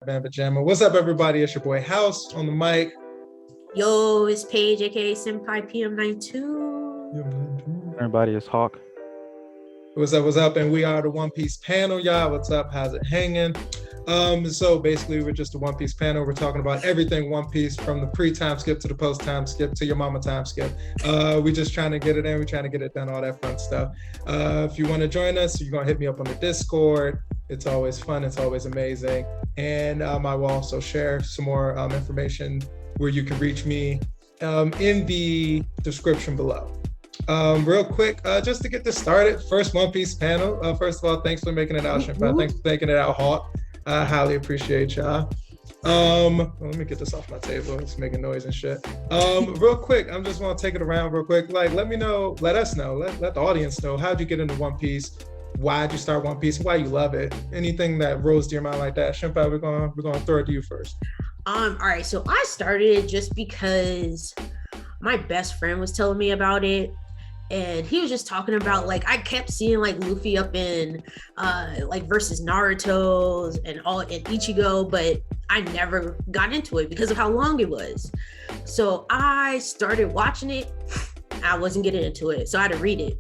Bam Pajama. What's up, everybody? It's your boy House on the mic. Yo, it's Paige, aka Senpai PM92. Everybody is Hawk. What's up? What's up? And we are the One Piece panel, y'all. What's up? How's it hanging? So basically, we're just a One Piece panel. We're talking about everything One Piece, from the pre-time skip to the post-time skip to your mama time skip. We just trying to get it in. We're trying to get it done, all that fun stuff. If you want to join us, you're gonna hit me up on the Discord. It's always fun. It's always amazing. And I will also share some more information where you can reach me in the description below. Real quick, just to get this started, first One Piece panel. First of all, thanks for making it out, Shimpa. Thanks for making it out, Hawk. I highly appreciate y'all. Let me get this off my table. It's making noise and shit. Real quick, I'm just want to take it around real quick. Like, let us know, let the audience know, how'd you get into One Piece? Why'd you start One Piece? Why you love it? Anything that rose to your mind like that? Shimpa, we're gonna throw it to you first. All right, so I started just because my best friend was telling me about it. And he was just talking about, like, I kept seeing like Luffy up in like versus Naruto's and Ichigo, but I never got into it because of how long it was. So I started watching it. I wasn't getting into it, so I had to read it.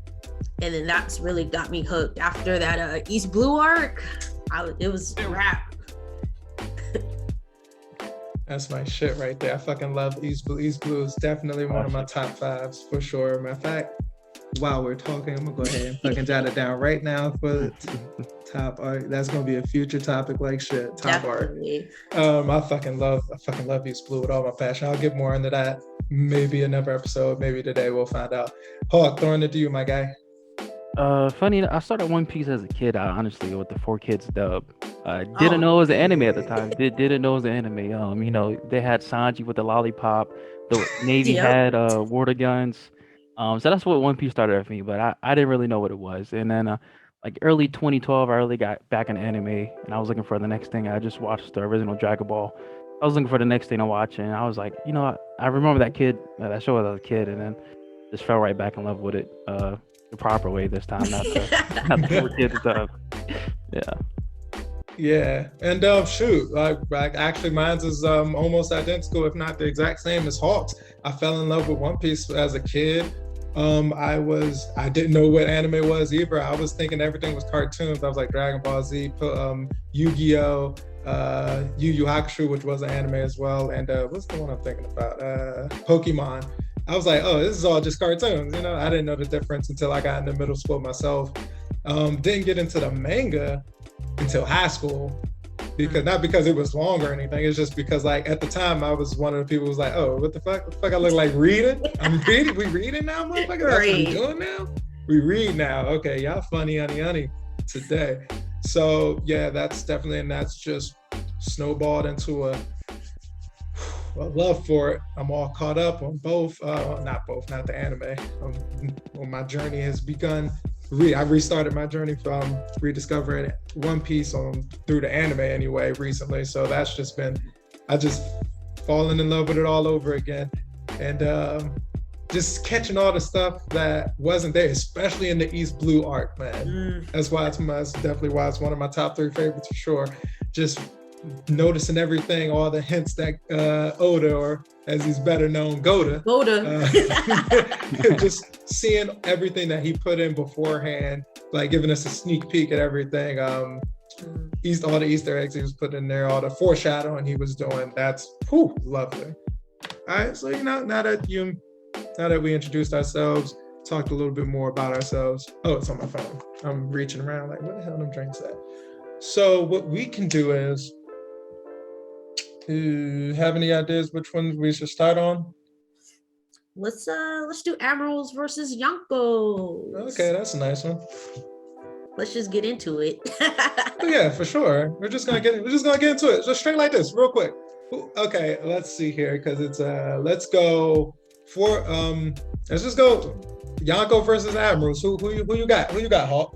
And then that's really got me hooked. After that East Blue arc, it was a wrap. That's my shit right there. I fucking love East Blue. East Blue is definitely one of my top fives for sure. Matter of fact, while we're talking, I'm gonna go ahead and fucking jot it down right now for the top art. That's gonna be a future topic like shit. Top definitely. Art. I fucking love East Blue with all my passion. I'll get more into that maybe another episode, maybe today, we'll find out. Hawk, throwing it to you, my guy. Funny, I started One Piece as a kid, honestly, with the 4Kids dub. Didn't know it was an anime at the time. Didn't know it was an anime. They had Sanji with the lollipop. The Navy had water guns. So that's what One Piece started with me, but I didn't really know what it was. And then like early 2012, I really got back in anime, and I was looking for the next thing. I just watched the original Dragon Ball. I was looking for the next thing to watch, and I was like, I remember that show as a kid, and then just fell right back in love with it the proper way this time, not the 4Kids stuff. Yeah, and shoot, like actually mine's is almost identical, if not the exact same as Hawk's. I fell in love with One Piece as a kid. I didn't know what anime was either. I was thinking everything was cartoons. I was like Dragon Ball Z, Yu-Gi-Oh, Yu Yu Hakusho, which was an anime as well, and what's the one I'm thinking about? Pokemon. I was like, oh, this is all just cartoons. I didn't know the difference until I got into middle school myself. Didn't get into the manga until high school, not because it was long or anything. It's just because, like, at the time I was one of the people who was like, oh, what the fuck I look like reading? I'm reading. We reading now, motherfucker? That's what we doing now? We read now. Okay, y'all funny honey today. So yeah, that's just snowballed into a love for it. I'm all caught up on both, not the anime. My journey has begun. I restarted my journey from rediscovering One Piece through the anime anyway recently. So that's just been, I just fallen in love with it all over again. And just catching all the stuff that wasn't there, especially in the East Blue arc, man. That's definitely why it's one of my top 3 favorites for sure. Just noticing everything, all the hints that Oda, or as he's better known, Goda, just seeing everything that he put in beforehand, like giving us a sneak peek at everything. All the Easter eggs he was putting in there, all the foreshadowing he was doing. That's lovely. All right, so now that we introduced ourselves, talked a little bit more about ourselves. Oh, it's on my phone. I'm reaching around like, what the hell are them drinks at? So what we can do is, have any ideas which ones we should start on? Let's do Admirals versus Yonkos. Okay, that's a nice one. Let's just get into it. Yeah, for sure. We're just gonna get into it. Just straight like this, real quick. Okay, let's see here, because it's let's just go Yonko versus Admirals. Who you got? Who you got, Hawk?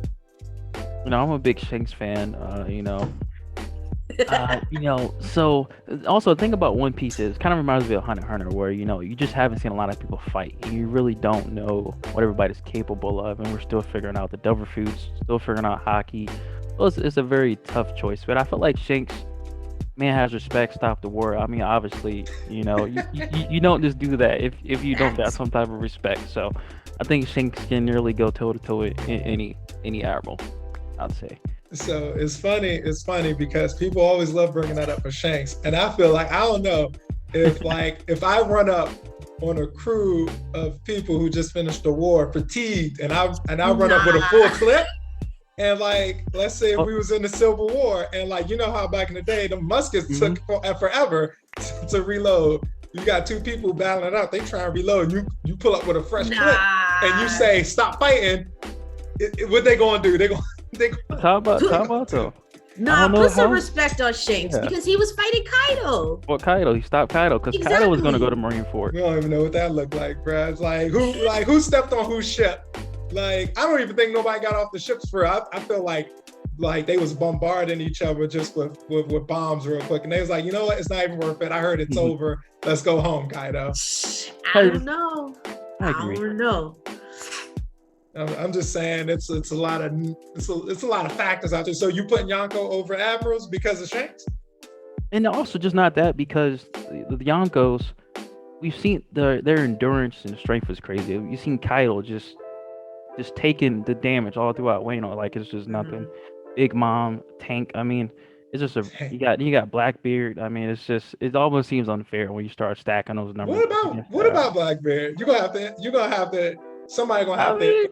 I'm a big Shanks fan. So also the thing about One Piece is kind of reminds me of Hunter x Hunter, where you just haven't seen a lot of people fight. You really don't know what everybody's capable of, and we're still figuring out the Dover foods, still figuring out hockey. So it's a very tough choice, but I felt like Shanks man has respect, stop the war. I mean, obviously, you don't just do that if you don't have some type of respect. So I think Shanks can nearly go toe to toe with any admiral, I'd say. So it's funny because people always love bringing that up for Shanks, and I feel like I don't know if I run up on a crew of people who just finished the war, fatigued, and I run up with a full clip, and like let's say if we was in the Civil War, and like you know how back in the day the muskets took forever to reload. You got two people battling it out, they try and reload, and you pull up with a fresh clip, and you say stop fighting. What they gonna do? They Talk about though. Nah, put some respect on Shanks because he was fighting Kaido. Well, Kaido, he stopped Kaido because Kaido was gonna go to Marineford. We don't even know what that looked like, bro. It's like who stepped on whose ship? Like I don't even think nobody got off the ships for. I feel like they was bombarding each other just with bombs real quick, and they was like, you know what? It's not even worth it. I heard it's over. Let's go home, Kaido. I don't know. I don't know. I'm just saying it's a lot of factors out there. So you putting Yonko over Admirals because of Shanks? And also just not that, because the Yonkos, we've seen their endurance and strength is crazy. You've seen Kaido just taking the damage all throughout Wano, like it's just nothing. Big Mom, Tank. I mean, it's just you got Blackbeard. I mean, it almost seems unfair when you start stacking those numbers. What about Blackbeard? You're gonna have to somebody gonna have to.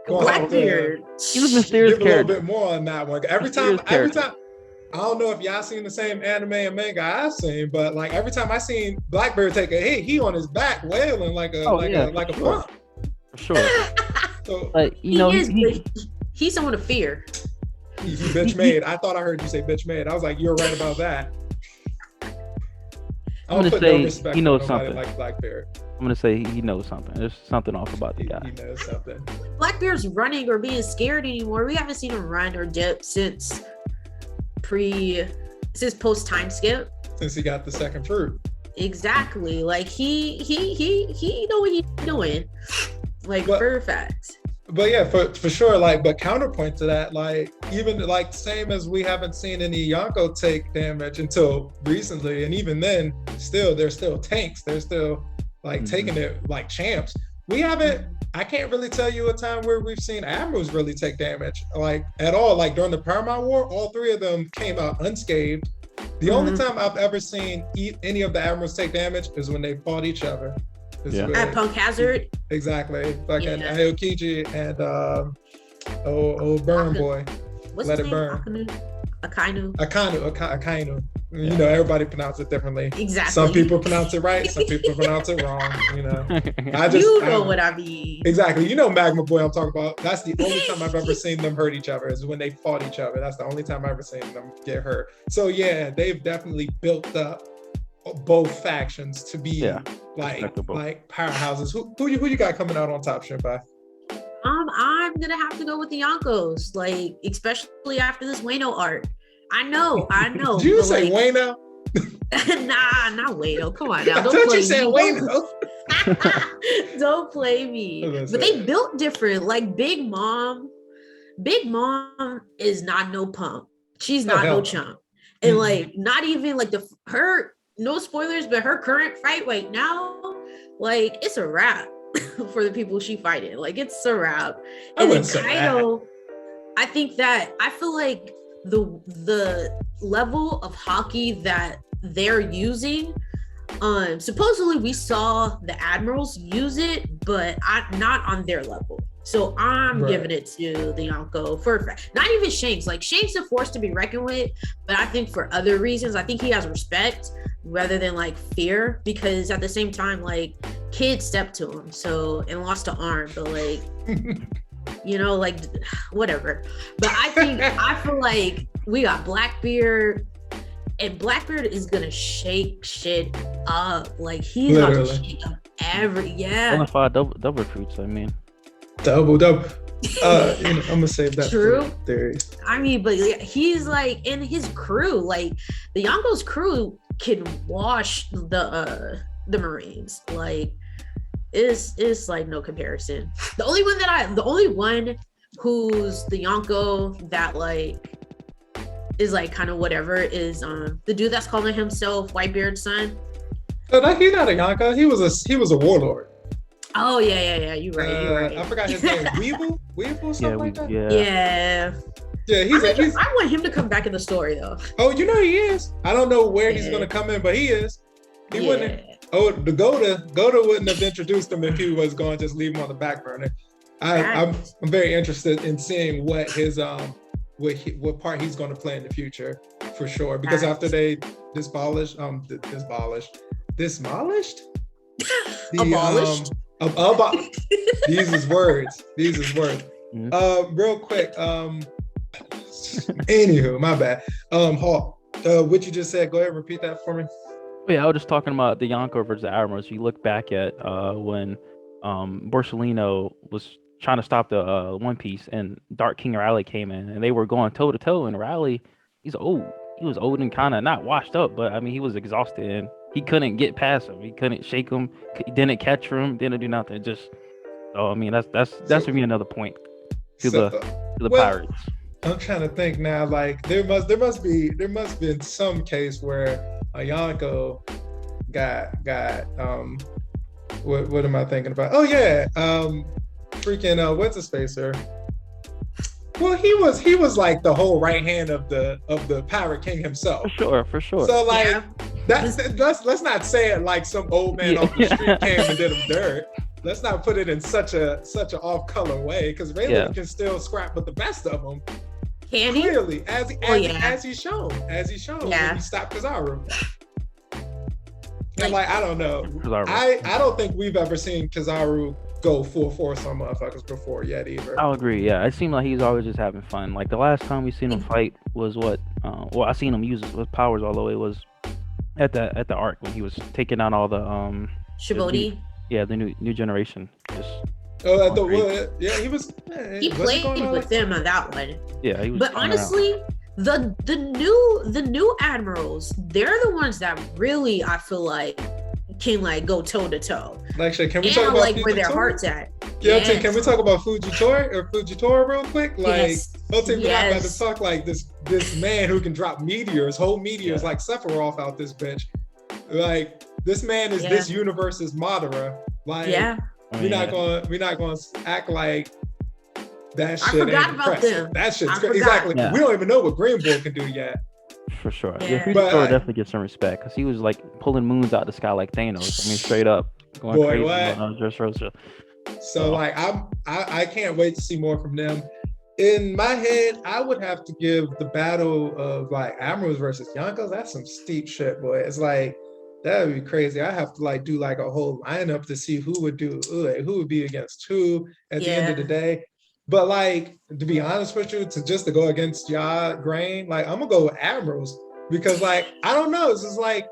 Blackbeard. He was a mysterious character. A little bit more on that one. Every time, I don't know if y'all seen the same anime and manga I've seen, but like every time I seen Blackbeard take a hit, he on his back wailing like a pump. For sure. So, but he's someone to fear. He bitch made. I thought I heard you say bitch made. I was like, you're right about that. I'm gonna say he knows something. Like Blackbeard. I'm gonna say he knows something. There's something off about the guy. He knows something. Blackbeard's running or being scared anymore. We haven't seen him run or dip since post time skip. Since he got the second fruit. Exactly. Like he know what he's doing. Like for a fact. But yeah, for sure. Like, but counterpoint to that, like even like same as we haven't seen any Yonko take damage until recently, and even then, they're still tanks. They're still like taking it like champs. We haven't. I can't really tell you a time where we've seen Admirals really take damage like at all. Like during the Paramount War, all three of them came out unscathed. The only time I've ever seen any of the Admirals take damage is when they fought each other. At Punk Hazard. Exactly. Fucking Aokiji and Burn Boy. What's Let his It name? Burn. Akainu. You know, everybody pronounce it differently. Exactly. Some people pronounce it right, some people pronounce it wrong. You know. What I mean. Exactly. You know Magma Boy I'm talking about. That's the only time I've ever seen them hurt each other is when they fought each other. That's the only time I've ever seen them get hurt. So yeah, they've definitely built up both factions to be like powerhouses. Who you got coming out on top, Shinpai? I'm gonna have to go with the Yonkos, like especially after this Wano arc. I know. Did you say Wano? Nah, not Wano. Come on now. I thought you said Wano. Don't play me. But they built different. Like Big Mom is not no pump. She's not no chump. And like not even like her. No spoilers, but her current fight right now, like it's a wrap for the people she fighting. Like it's a wrap. And then Kaido, I feel like the level of hockey that they're using, supposedly we saw the Admirals use it, but not on their level. So I'm giving it to the Yonko for a fact. Not even Shanks. Like Shanks is a force to be reckoned with, but I think for other reasons, I think he has respect rather than like fear, because at the same time, like Kid stepped to him, and lost an arm, but like, you know, like whatever. But I feel like we got Blackbeard, and Blackbeard is gonna shake shit up. Like he's gonna shake up Only 5 double recruits. I mean. Double. I'm gonna save that. True. Theory. I mean, but he's like in his crew. Like the Yonko's crew can wash the Marines. Like it's like no comparison. The only one who's the Yonko that like is like kind of whatever is the dude that's calling himself Whitebeard's son. No, he's not a Yonko. He was a warlord. Oh yeah. You're right. I forgot his name. Weevil, something like that. Yeah. I want him to come back in the story though. Oh, you know he is. I don't know where he's gonna come in, but he is. He wouldn't. Oh, the Goda wouldn't have introduced him if he was going to just leave him on the back burner. I'm very interested in seeing what his what part he's going to play in the future for sure. Because after they demolished, these is words. Real quick. Anywho, my bad. Hawk, what you just said, go ahead and repeat that for me. Yeah, I was just talking about the Yonko versus the Admirals. You look back at when Borsalino was trying to stop the One Piece and Dark King Raleigh came in and they were going toe to toe, and Raleigh, he's old. He was old and kind of not washed up, but I mean he was exhausted and he couldn't get past him. He couldn't shake him, didn't catch him, didn't do nothing. Just so I mean that's for me another point to the pirates. I'm trying to think now. Like there must be some case where a Yonko got what am I thinking about? Oh yeah, freaking what's his spacer? Well, he was like the whole right hand of the pirate king himself. For sure. So like let's not say it like some old man off the street came and did him dirt. Let's not put it in such a off color way, because Rayleigh can still scrap with the best of them. Can he? Clearly, as he's shown when he stopped Kizaru. And like I don't know, I don't think we've ever seen Kizaru go full force on motherfuckers before yet either. I'll agree. Yeah, it seemed like he's always just having fun. Like the last time we seen him fight was I seen him use his powers all the way was at the arc when he was taking out all the Shibodi. The new generation. He played with them on that one. Yeah, he was. But honestly, the new Admirals, they're the ones that really I feel like can like go toe to toe. Actually, can we talk about like where their hearts at? Yeah, can we talk about Fujitora real quick? Like, we're not about to talk like this man who can drop whole meteors like Sephiroth out this bitch. Like this man is this universe's Madara. Like, we're not going to act like that shit. I forgot about them. That shit's exactly. Yeah. We don't even know what Green Bull can do yet. For sure. Yeah, Fujitora definitely gets some respect because he was like pulling moons out the sky like Thanos. I mean, straight up going crazy on Dressrosa. So like I can't wait to see more from them. In my head, I would have to give the battle of like Admirals versus Yonkos. That's some steep shit, boy. It's like that would be crazy. I have to like do like a whole lineup to see who would be against who at the end of the day. But like to be honest with you, to go against Grain, like I'm gonna go with Admirals because like I don't know. It's just like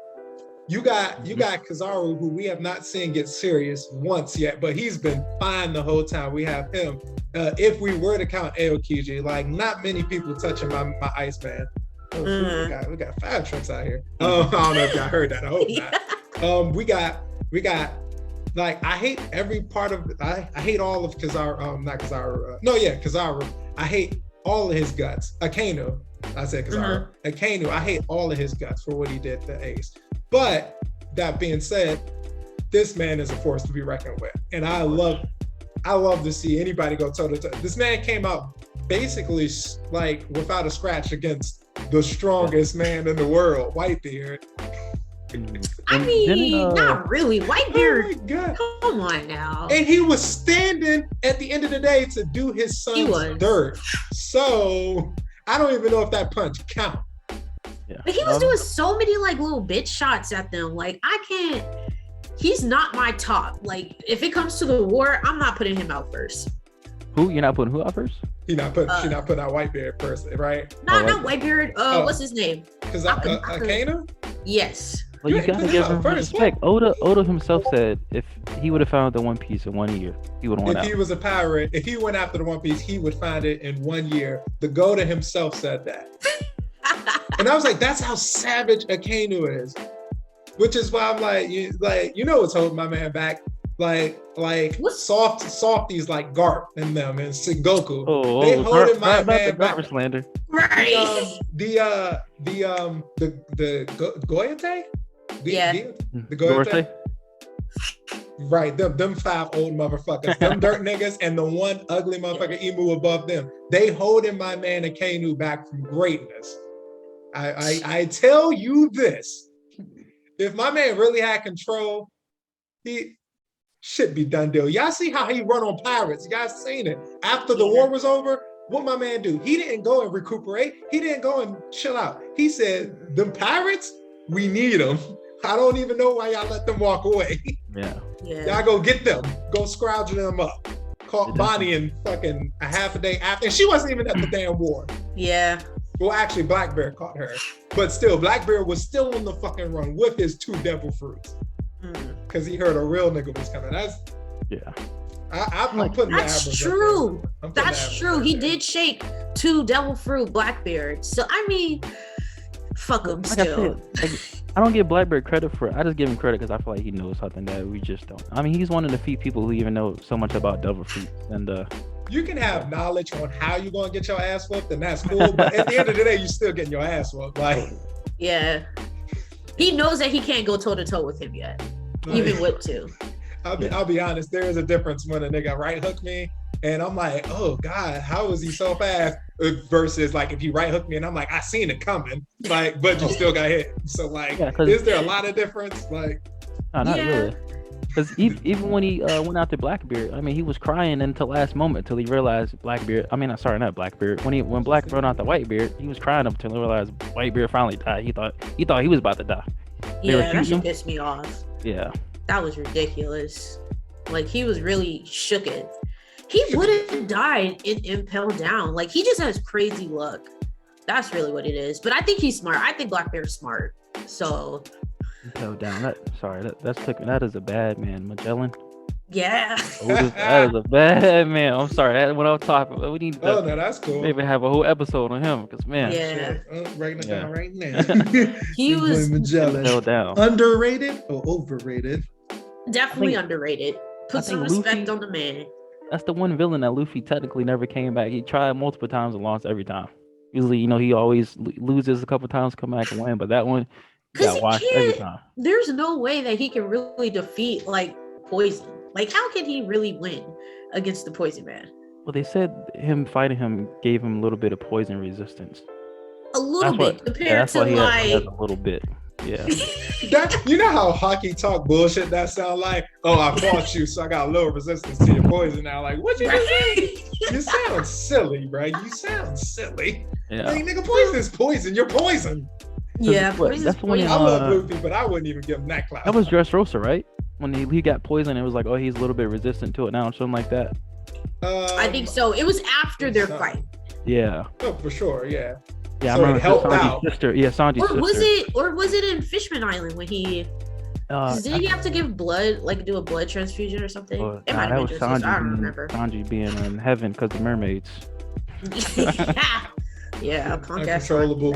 you got Kizaru, who we have not seen get serious once yet, but he's been fine the whole time. We have him. If we were to count Aokiji, like not many people touching my Iceman. We got 5 tricks out here. I don't know if y'all heard that. I hope not. We got like I hate every part of I hate all of Kizaru. Not Kizaru. Kizaru. I hate all of his guts. Akainu. I said Kizaru. Akainu. I hate all of his guts for what he did to Ace. But that being said, this man is a force to be reckoned with, and I love to see anybody go toe to toe. This man came out basically like without a scratch against the strongest man in the world, Whitebeard. I mean, not really. Whitebeard. Oh my God. Come on now. And he was standing at the end of the day to do his son's dirt. So I don't even know if that punch counts. Yeah. But he was doing so many like little bitch shots at them. Like I can't. He's not my top. Like if it comes to the war, I'm not putting him out first. Who? You're not putting who out first? She's not putting out Whitebeard first, right? Not Whitebeard. What's his name? Because Akainu? Yes. Well, you gotta give him respect. Oda himself said if he would have found the One Piece in 1 year, he would have won out. If he was a pirate, if he went after the One Piece, he would find it in 1 year. The Goda himself said that. And I was like, that's how savage Akainu is. Which is why I'm like, you know what's holding my man back? like What? softies like Garp and them and Sengoku. Oh, They holding my not the man back. Garbage Slander. Right. The Goyate? Yeah. The Goyate? Dorsey? Right, them 5 old motherfuckers, them dirt niggas, and the one ugly motherfucker Emu above them. They holding my man Akainu back from greatness. I tell you this: if my man really had control, he should be done deal. Y'all see how he run on pirates? You guys seen it? After the war was over, what my man do? He didn't go and recuperate. He didn't go and chill out. He said, "Them pirates, we need them. I don't even know why y'all let them walk away." Yeah. Yeah. Y'all go get them. Go scrounge them up. Caught Bonnie in fucking a half a day after. And she wasn't even at the damn war. Yeah. Well, actually, Blackbeard caught her. But still, Blackbeard was still on the fucking run with his 2 devil fruits. Because he heard a real nigga was coming. That's I'm putting that's the true. That's true. He there. did shake 2 devil fruit Blackbeard. So I mean, fuck him still. I don't give Blackbeard credit for it. I just give him credit because I feel like he knows something that we just don't. I mean, he's one of the few people who even know so much about devil fruit. And you can have knowledge on how you're gonna get your ass whooped, and that's cool. But at the end of the day, you're still getting your ass whooped. Like, yeah, he knows that he can't go toe to toe with him yet, even with 2. I'll be honest. There is a difference when a nigga right hook me, and I'm like, oh God, how is he so fast? Versus like if he right hooked me, and I'm like, I seen it coming, like, but you still got hit. So like, is there a lot of difference? Like, no, not really. Because even when he went after Blackbeard, I mean, he was crying until last moment till he realized Blackbeard. I mean, sorry, not Blackbeard. When Black brought out the Whitebeard, he was crying up until he realized Whitebeard finally died. He thought he was about to die. Yeah, that shit pissed me off. Yeah, that was ridiculous. Like he was really shooketh. He would have died in Impel Down. Like he just has crazy luck. That's really what it is. But I think he's smart. I think Blackbeard's smart. So Impel Down. That is a bad man, Magellan. Yeah. That is a bad man. I'm sorry. When I'm talking, we need to no, that's cool. Maybe have a whole episode on him because man. Yeah. Writing it down right now. He was Magellan. Down. Underrated or overrated? Definitely underrated. Put some respect on the man. That's the one villain that Luffy technically never came back. He tried multiple times and lost every time. Usually, he always loses a couple times, come back and win. But that one got washed every time. There's no way that he can really defeat like Poison. Like, how can he really win against the Poison Man? Well, they said him fighting him gave him a little bit of poison resistance. A little bit compared to he like has a little bit. Yeah. You know how hockey talk bullshit that sound like? Oh, I fought you, so I got a little resistance to your poison now. Like, what you say? You sound silly, bro. You sound silly. Yeah. Like, nigga, poison is poison. You're poison. Yeah, that's when I love Luffy, but I wouldn't even give him that class. That was Dressrosa, right? When he got poisoned, it was like, oh, he's a little bit resistant to it now, or something like that. I think so. It was after their fight. Yeah. Oh, for sure. Yeah. Yeah, so I remember helped out. Sister. Yeah, Sanji's sister. Or was it in Fishman Island when he? Did he have to give blood, like do a blood transfusion or something? It might have been Sanji. I don't remember. Sanji being in heaven because the mermaids. Yeah, uncontrollable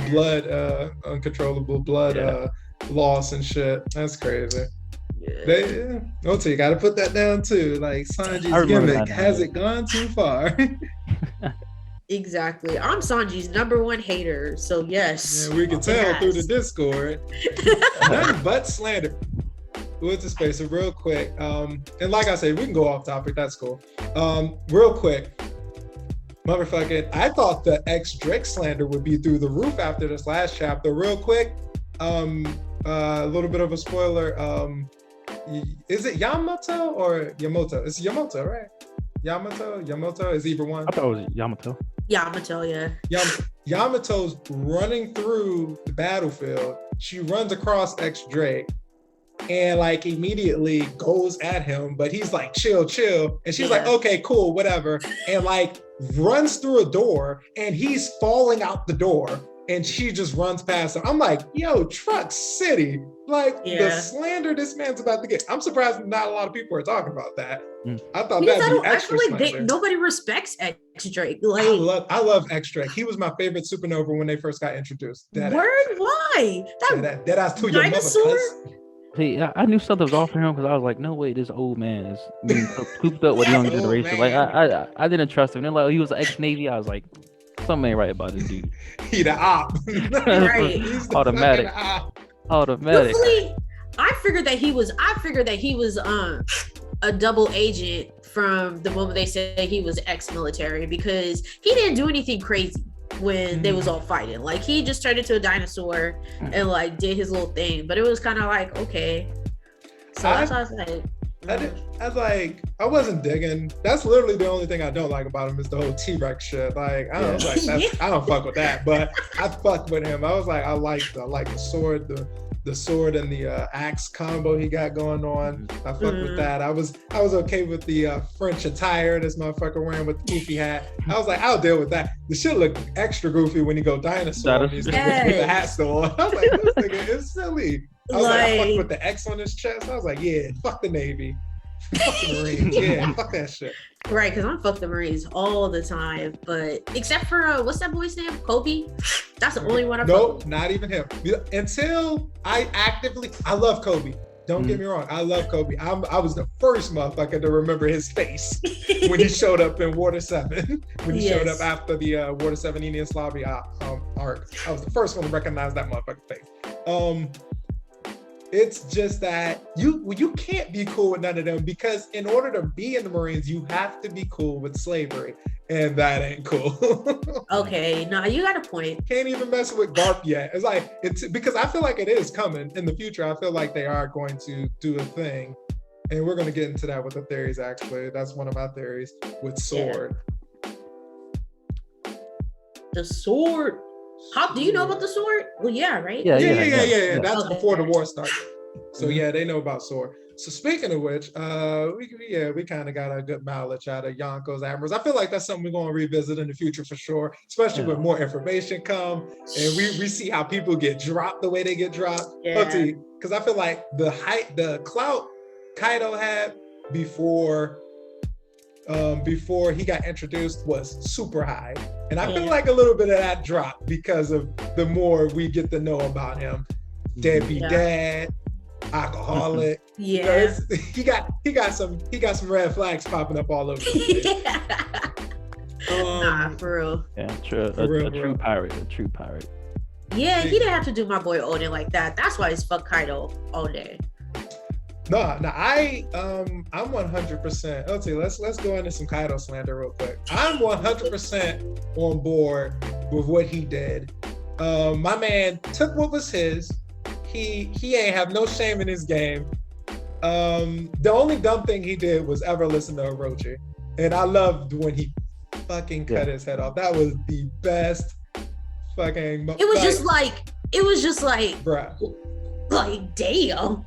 blood loss and shit. That's crazy. Yeah. You got to put that down too. Like Sanji's gimmick, has it gone too far? Exactly. I'm Sanji's #1 hater, so yes. Yeah, we can tell through the Discord. Nothing but slander. What's the space? So real quick, and like I said, we can go off topic. That's cool. Real quick, motherfucking, I thought the Drake slander would be through the roof after this last chapter. Real quick, a little bit of a spoiler. Is it Yamato or Yamoto? It's Yamoto, right? Yamoto is either one. I thought it was Yamato. Yamato, yeah. Yamato's running through the battlefield. She runs across Drake and like immediately goes at him, but he's like, chill. And she's like, okay, cool, whatever. And like runs through a door and he's falling out the door and she just runs past him. I'm like, yo, Truck City. Like the slander this man's about to get. I'm surprised not a lot of people are talking about that. I thought that'd be extra slander. Nobody respects Drake. Like I love Drake. He was my favorite supernova when they first got introduced. Why? That ass to your mother. See, I knew something was off for him because I was like, no way, this old man is being so cooped up with the younger Old generation. Like, man. I didn't trust him. Then like he was ex-Navy. I was like, something ain't right about this dude. He the op. Right. He's the Automatic. fucking op. Automatic. Truthfully, I figured that he was a double agent from the moment they said he was ex-military, because he didn't do anything crazy when they was all fighting. Like, he just turned into a dinosaur and like did his little thing, but it was kind of like, okay. So that's why I was like, I was like, I wasn't digging. That's literally the only thing I don't like about him is the whole T-Rex shit. Like, I don't like that. I don't fuck with that, but I fuck with him. I was like, I like the sword, the sword and the axe combo he got going on. I fuck with that. I was okay with the French attire this motherfucker wearing with the goofy hat. I was like, I'll deal with that. The shit looked extra goofy when he go dinosaur and he's with the hat still on. I was like, this nigga is silly. I was like, I fucked with the X on his chest. I was like, yeah, fuck the Navy. Fuck the Marines. Yeah, fuck that shit. Right, because I'm fuck the Marines all the time, but except for what's that boy's name? Kobe. That's the only one I Nope, not even him. Until I love Kobe. Don't get me wrong, I love Kobe. I was the first motherfucker to remember his face when he showed up in Water 7. When he showed up after the Water 7 Indian Slavy arc. I was the first one to recognize that motherfucking face. It's just that you can't be cool with none of them, because in order to be in the Marines, you have to be cool with slavery, and that ain't cool. Okay, no, you got a point. Can't even mess with GARP yet. It's because I feel like it is coming in the future. I feel like they are going to do a thing, and we're going to get into that with the theories. Actually, that's one of my theories with sword. Yeah. The sword. How do you know about the sword? Well, yeah, right? Yeah. That's before the war started. So yeah, they know about sword. So speaking of which, we kind of got a good mileage out of Yonko's Admirals. I feel like that's something we're going to revisit in the future for sure, especially when more information come and we see how people get dropped the way they get dropped. Because I feel like the clout Kaido had before he got introduced was super high. And I feel like a little bit of that dropped because of the more we get to know about him. Deadbeat dad, alcoholic. Yeah. You know, he got some red flags popping up all over the place. Nah, for real. Yeah, true. A true pirate. Yeah, he didn't have to do my boy Odin like that. That's why it's fuck Kaido all day. No, I'm 100%. Okay, let's go into some Kaido slander real quick. I'm 100% on board with what he did. My man took what was his. He ain't have no shame in his game. The only dumb thing he did was ever listen to Orochi, and I loved when he fucking cut his head off. That was the best fucking. It was just like, bruh. Like, damn.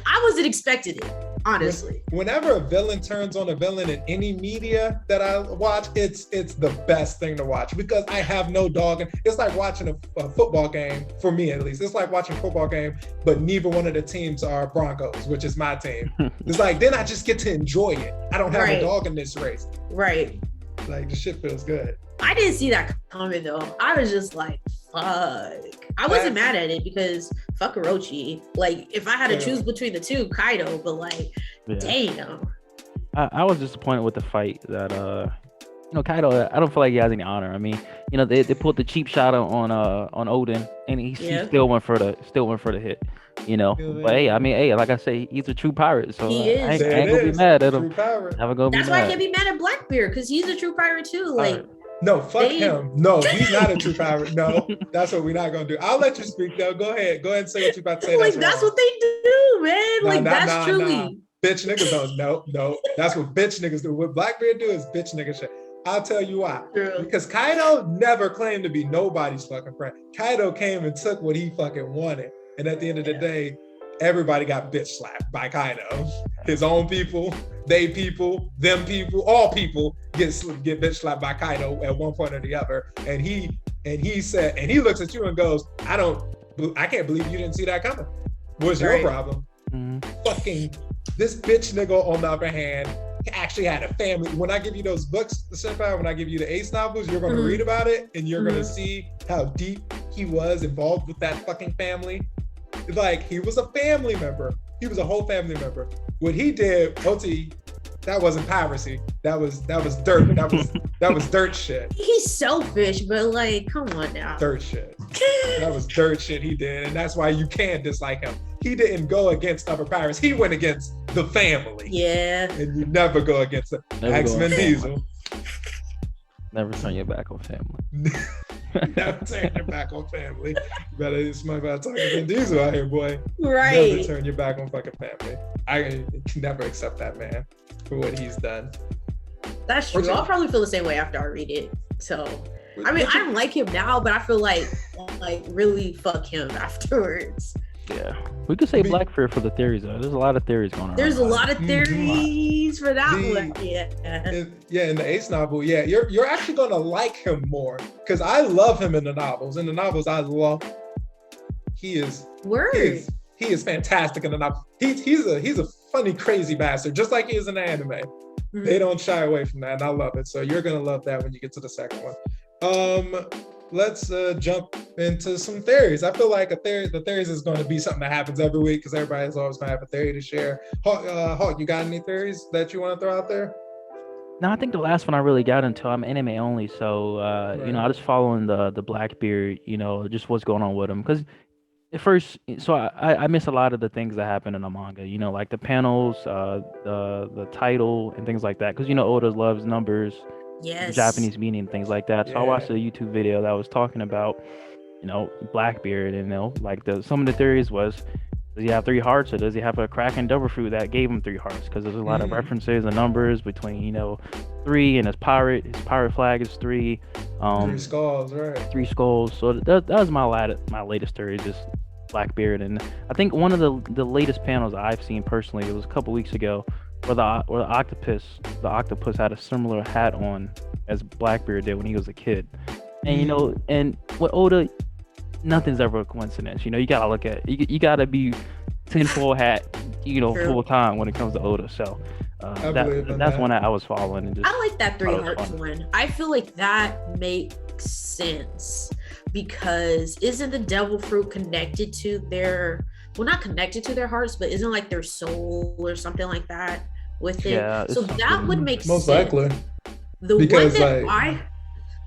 I wasn't expecting it, honestly. Whenever a villain turns on a villain in any media that I watch, it's the best thing to watch, because I have no dog. And it's like watching a football game, for me at least. It's like watching a football game, but neither one of the teams are Broncos, which is my team. It's like, then I just get to enjoy it. I don't have a dog in this race. Right. Like, the shit feels good. I didn't see that coming though. I was just like, fuck. I wasn't mad at it because fuck Orochi. Like, if I had to choose between the two, Kaido, but like, damn. I was disappointed with the fight that Kaido, I don't feel like he has any honor. I mean, they pulled the cheap shot on Odin, and he still went for the hit. But hey, like I say, he's a true pirate, so he is. I ain't gonna be mad at him. That's why I can't be mad at Blackbeard, because he's a true pirate too. Like, no, fuck him. No, he's not a true pirate. No, that's what we're not gonna do. I'll let you speak though. Go ahead and say what you're about to say. Like, that's what they do, man. That's truly. Bitch niggas don't. No. That's what bitch niggas do. What Blackbeard do is bitch nigga shit. I'll tell you why. True. Because Kaido never claimed to be nobody's fucking friend. Kaido came and took what he fucking wanted. And at the end of the day, everybody got bitch slapped by Kaido. His own people, they people, them people, all people get bitch slapped by Kaido at one point or the other. And he said, and he looks at you and goes, I can't believe you didn't see that coming. What's your problem? Fucking this bitch nigga, on the other hand, actually had a family. When I give you those books, when I give you the Ace novels, you're going to read about it, and you're going to see how deep he was involved with that fucking family. Like, he was a family member He was a whole family member. What he did, OT, that wasn't piracy. That was dirt. That was dirt shit. He's selfish, but like, come on now. Dirt shit. That was dirt shit he did, and that's why you can't dislike him. He didn't go against other pirates. He went against the family. Yeah. And you never go against the X-Men Diesel. Never turn your back on family. Never turn your back on family. You better smart about talking Vin Diesel out here, boy. Right. Never turn your back on fucking family. I can never accept that man for what he's done. That's true. I'll probably feel the same way after I read it. So, I mean, I don't like him now, but I feel like really fuck him afterwards. Yeah, we could say Blackbeard for the theories though. There's a lot of theories going on. There's a lot of theories for that one. Yeah. In the Ace novel, you're actually gonna like him more because I love him in the novels. In the novels, I love. He is fantastic in the novel. He's a funny, crazy bastard, just like he is in the anime. Mm-hmm. They don't shy away from that, and I love it. So you're gonna love that when you get to the second one. Let's jump into some theories. I feel like the theories is going to be something that happens every week because everybody's always going to have a theory to share. Hawk, you got any theories that you want to throw out there? No, I think the last one I really got into, I'm anime only, so right. I just following the Blackbeard, just what's going on with him. Because at first, so I miss a lot of the things that happen in the manga, like the panels, the title and things like that. Because Oda loves numbers. Yes. Japanese meaning, things like that. So I watched a YouTube video that was talking about, Blackbeard, and some of the theories was, does he have 3 hearts, or does he have a Kraken double fruit that gave him 3 hearts? Because there's a lot of references and numbers between 3 and his pirate flag is 3. 3 skulls, right? 3 skulls. So that was my latest theory, just Blackbeard. And I think one of the latest panels I've seen personally, it was a couple weeks ago, where the octopus had a similar hat on as Blackbeard did when he was a kid. And and with Oda, nothing's ever a coincidence. You gotta look at it. You gotta be tinfoil hat, full time when it comes to Oda. So that's one that I was following. And I like that 3 hearts one. I feel like that makes sense because isn't the devil fruit connected to their, well, not connected to their hearts, but isn't like their soul or something like that with it? Yeah, so that would make most sense. Likely. The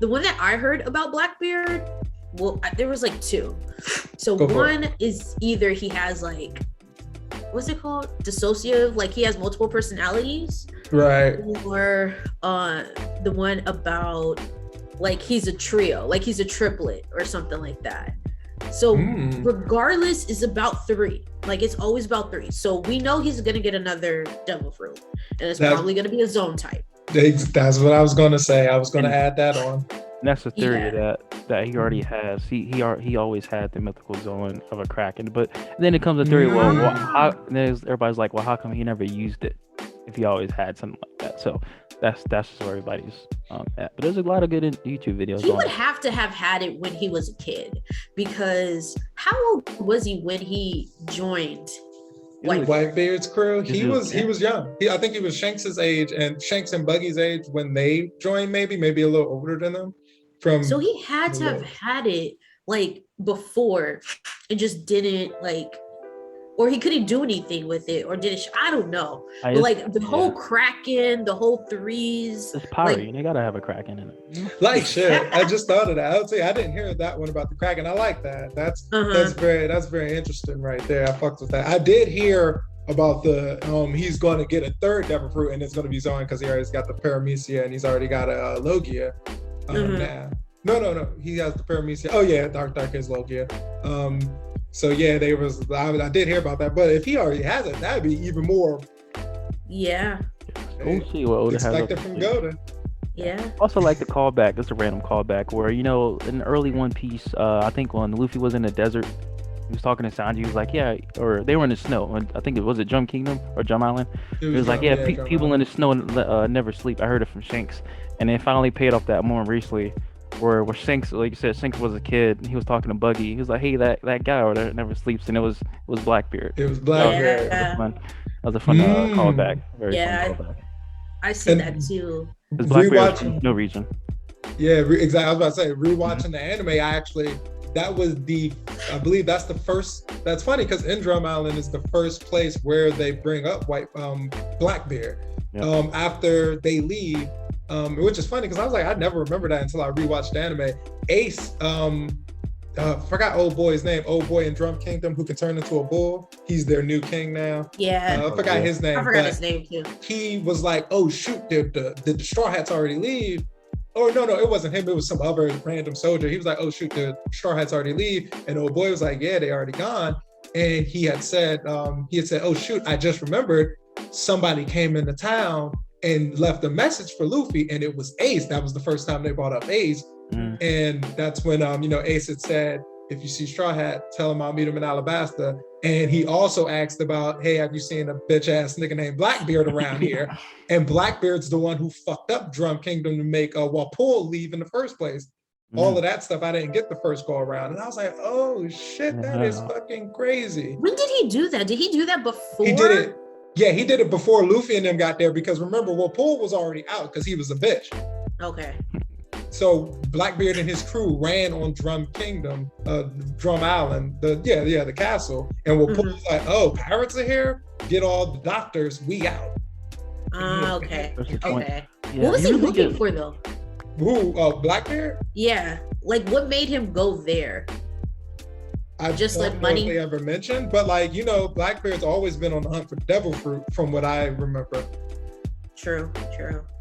one that I heard about Blackbeard, well, there was 2. So one is either he has what's it called? Dissociative, he has multiple personalities. Right. Or the one about he's a trio, he's a triplet or something like that. So regardless, it's about 3. It's always about 3. So we know he's gonna get another devil fruit, and it's probably gonna be a zone type. That's what I was gonna say. I was gonna add that on. And that's a theory that he already has. He always had the mythical zone of a Kraken, but then it comes a theory. Everybody's like, well, how come he never used it if he always had something like that? So that's just where everybody's at. But there's a lot of good YouTube videos. He would have to have had it when he was a kid, because how old was he when he joined Whitebeard's crew? He was young. I think he was Shanks's age, and Shanks and Buggy's age when they joined, maybe a little older than them. So he had to have had it before and just didn't or he couldn't do anything with it, or did it? I don't know. But the whole Kraken, the whole 3s. It's pirate. You gotta have a Kraken in it. Shit. I just thought of that. I would say I didn't hear that one about the Kraken. I like that. That's very interesting right there. I fucked with that. I did hear about the he's going to get a 3rd devil fruit, and it's going to be Zoan because he already got the Paramecia and he's already got a Logia. Now. No. He has the Paramecia. Oh yeah, Dark is Logia. So yeah, I did hear about that, but if he already has it, that'd be even more. Yeah. We'll see what Oda has. Expected from Goda. Yeah. Also like the callback. This is a random callback where in the early One Piece, I think when Luffy was in the desert, he was talking to Sanji. He was like, yeah, or they were in the snow. I think it was Jump Kingdom or Jump Island. He was like, people in the snow never sleep. I heard it from Shanks, and it finally paid off that more recently. Where Shanks, like you said, Shanks was a kid, and he was talking to Buggy. He was like, "Hey, that guy over there never sleeps," and it was Blackbeard. It was Blackbeard. That was a fun callback. Very fun callback. I see that too. Blackbeard no region. Yeah, exactly. I was about to say, rewatching the anime, I actually that was I believe that's the first. That's funny because in Drum Island is the first place where they bring up Blackbeard. Yep. After they leave, which is funny because I was like, I never remember that until I rewatched the anime. Ace, forgot old boy's name. Old boy in Drum Kingdom who can turn into a bull. He's their new king now. Yeah. I forgot his name. I forgot his name too. He was like, oh shoot, did the Straw Hats already leave? Oh no, it wasn't him. It was some other random soldier. He was like, oh shoot, the Straw Hats already leave. And old boy was like, yeah, they already gone. And he had said, oh shoot, I just remembered somebody came into town and left a message for Luffy, and it was Ace. That was the first time they brought up Ace. And that's when Ace had said, if you see Straw Hat, tell him I'll meet him in Alabasta. And he also asked about, hey, have you seen a bitch ass nigga named Blackbeard around here? And Blackbeard's the one who fucked up Drum Kingdom to make Walpole leave in the first place. All of that stuff I didn't get the first go around. And I was like, oh shit, that is fucking crazy. When did he do that? Did he do that before? He did it. Yeah, he did it before Luffy and them got there because remember, Walpole was already out because he was a bitch. Okay. So Blackbeard and his crew ran on Drum Kingdom, Drum Island, the castle. And Walpole was like, oh, pirates are here? Get all the doctors, we out. Okay. Okay. Yeah, What was he looking for though? Who? Blackbeard? Yeah. Like what made him go there? I just don't like know money. If they ever mentioned, but Blackbeard's always been on the hunt for devil fruit, from what I remember. True.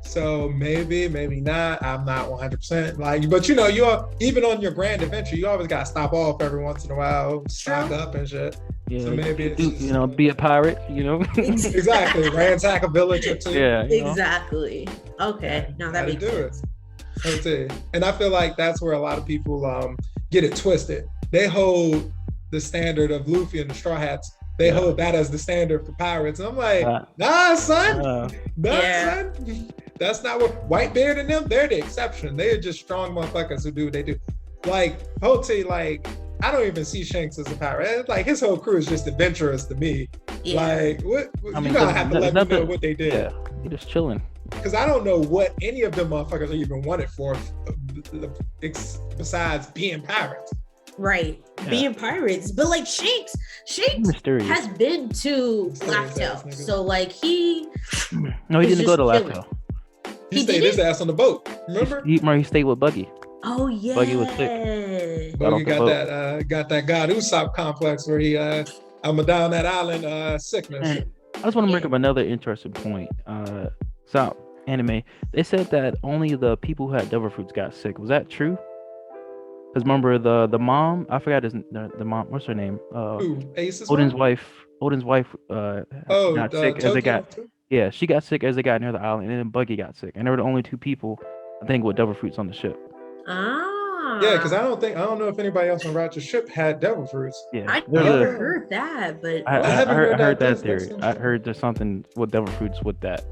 So maybe not. I'm not 100% but you're even on your grand adventure, you always gotta stop off every once in a while, stock up and shit. Yeah, so maybe it's be a pirate. Exactly, ransack a village or two. Yeah, exactly. Okay, now that makes sense. That's it. And I feel like that's where a lot of people get it twisted. They hold the standard of Luffy and the Straw Hats. They hold that as the standard for pirates. And I'm like, nah, son. Son. That's not what Whitebeard and them, they're the exception. They are just strong motherfuckers who do what they do. Like, Hoti, I don't even see Shanks as a pirate. Like, his whole crew is just adventurous to me. Yeah. Like, you gotta have to let me know what they did. Yeah, you're just chilling. Because I don't know what any of them motherfuckers are even wanted for besides being pirates. Right. Yeah. Being pirates. But Shanks has been to Laughtail. So he No, he didn't go to Laughtail. He stayed his ass on the boat. Remember? He stayed with Buggy. Oh yeah. Buggy was sick. Buggy got that God Usopp complex where he I'm down that island sickness. And I just want to bring up another interesting point. So anime, they said that only the people who had devil fruits got sick. Was that true? Because remember the mom, I forgot the mom. What's her name? Ace's Odin's mom? wife got sick as they got. Yeah, she got sick as they got near the island, and then Buggy got sick, and they were the only two people I think with devil fruits on the ship. Yeah, because I don't know if anybody else on Ratchet's ship had devil fruits. Yeah, I never heard that, but I heard that theory. I heard there's something with devil fruits with that.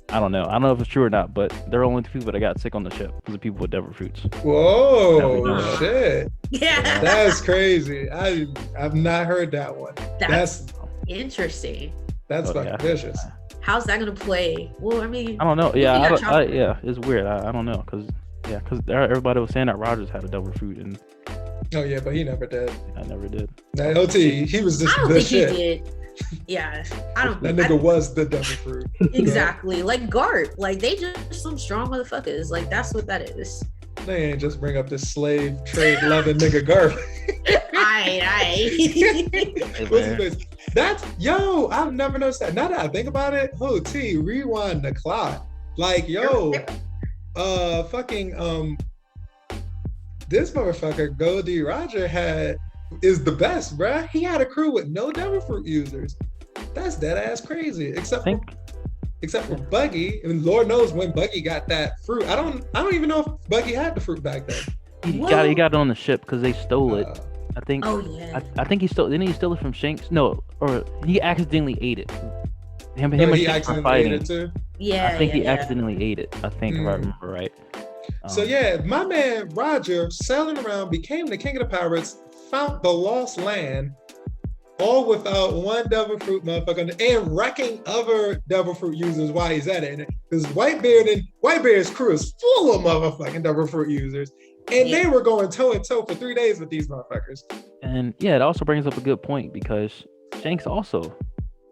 I don't know if it's true or not, but there are only two people that got sick on the ship because of people with devil fruits. Whoa, shit. Yeah. That's crazy. I've not heard that one. That's interesting. That's fucking vicious. How's that gonna play? Well, I mean, I don't know. Yeah, it's weird. I don't know because everybody was saying that Rogers had a devil fruit and. Oh yeah, but he never did. I never did. That OT, he was just the shit. He did. Yeah, I don't. That nigga was the devil fruit. Exactly, like Gart. They just some strong motherfuckers. That's what that is. They ain't just bring up this slave trade loving nigga Gart. Aye. What's his face? I've never noticed that. Now that I think about it, rewind the clock. This motherfucker Goldie Roger is the best, bruh. He had a crew with no devil fruit users. That's dead ass crazy. Except for Buggy, and Lord knows when Buggy got that fruit. I don't even know if Buggy had the fruit back then. He got it on the ship because they stole it. I think. Oh yeah. I think he stole. Didn't he steal it from Shanks? No, or he accidentally ate it. Him and Shanks were fighting. Ate it too? Yeah. I think he accidentally ate it. I think if I remember right. So my man Roger sailing around, became the king of the pirates, found the lost land, all without one devil fruit motherfucker, and wrecking other devil fruit users while he's at it. Because Whitebeard's crew is full of motherfucking devil fruit users. And they were going toe and toe for 3 days with these motherfuckers. And yeah, it also brings up a good point because Shanks also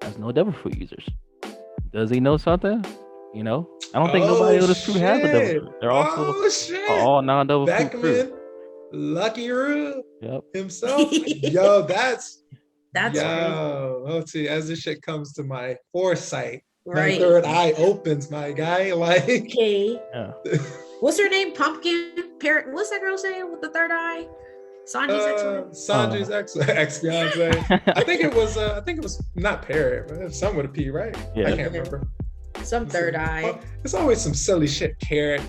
has no devil fruit users. Does he know something? You know, I don't think nobody of this crew has a devil fruit. They're also all non-devil fruit crew. Lucky Roo himself. Yo, that's yo. Let's see. As this shit comes to my foresight, my third eye opens, my guy. Like, okay. Yeah. What's her name? Pumpkin Parrot. What's that girl's name with the third eye? Sanji's ex-fiance. I think it was not Parrot, but some with a P, right? Yeah. I can't remember. Some third eye. It's always some silly shit. Carrot.